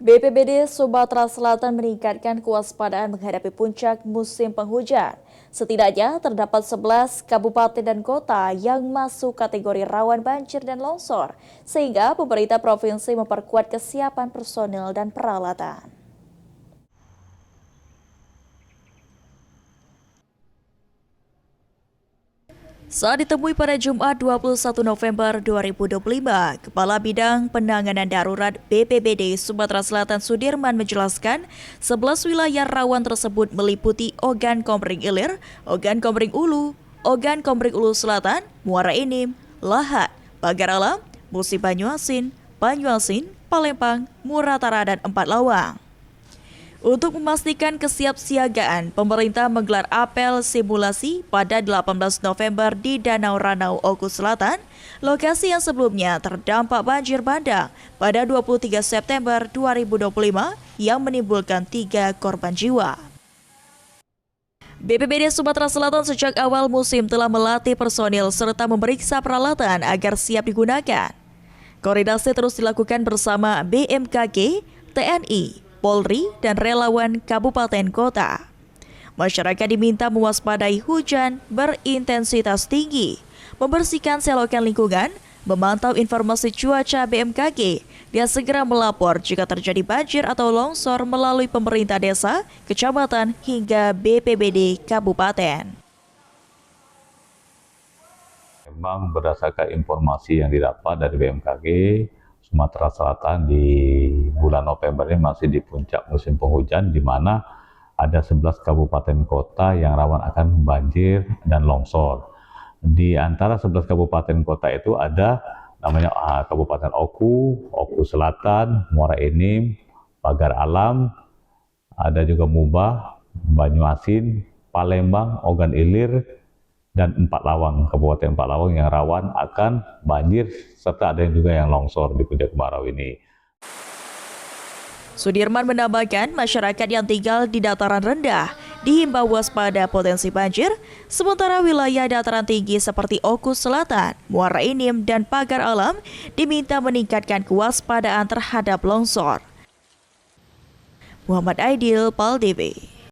BPBD Sumatera Selatan meningkatkan kewaspadaan menghadapi puncak musim penghujan. Setidaknya terdapat 11 kabupaten dan kota yang masuk kategori rawan banjir dan longsor, sehingga pemerintah provinsi memperkuat kesiapan personil dan peralatan. Saat ditemui pada Jumat 21 November 2025, Kepala Bidang Penanganan Darurat BPBD Sumatera Selatan Sudirman menjelaskan 11 wilayah rawan tersebut meliputi Ogan Komering Ilir, Ogan Komering Ulu, Ogan Komering Ulu Selatan, Muara Enim, Lahat, Pagar Alam, Musi Banyuasin, Palembang, Muratara, dan Empat Lawang. Untuk memastikan kesiapsiagaan, pemerintah menggelar apel simulasi pada 18 November di Danau Ranau Oku Selatan, lokasi yang sebelumnya terdampak banjir bandang pada 23 September 2025 yang menimbulkan 3 korban jiwa. BPBD Sumatera Selatan sejak awal musim telah melatih personil serta memeriksa peralatan agar siap digunakan. Koordinasi terus dilakukan bersama BMKG, TNI, Polri, dan relawan kabupaten kota. Masyarakat diminta mewaspadai hujan berintensitas tinggi, membersihkan selokan lingkungan, memantau informasi cuaca BMKG, dan segera melapor jika terjadi banjir atau longsor melalui pemerintah desa, kecamatan, hingga BPBD kabupaten. Memang berdasarkan informasi yang didapat dari BMKG, Sumatera Selatan di bulan November ini masih di puncak musim penghujan, di mana ada 11 kabupaten kota yang rawan akan banjir dan longsor. Di antara 11 kabupaten kota itu ada namanya Kabupaten Oku, Oku Selatan, Muara Enim, Pagar Alam, ada juga Mubah, Banyuasin, Palembang, Ogan Ilir, dan Empat Lawang, Kabupaten Empat Lawang yang rawan akan banjir, serta ada juga yang longsor di puncak kemarau ini. Sudirman menambahkan masyarakat yang tinggal di dataran rendah dihimbau waspada potensi banjir, sementara wilayah dataran tinggi seperti Oku Selatan, Muara Enim, dan Pagar Alam diminta meningkatkan kewaspadaan terhadap longsor. Muhammad Aidil, PAL TV.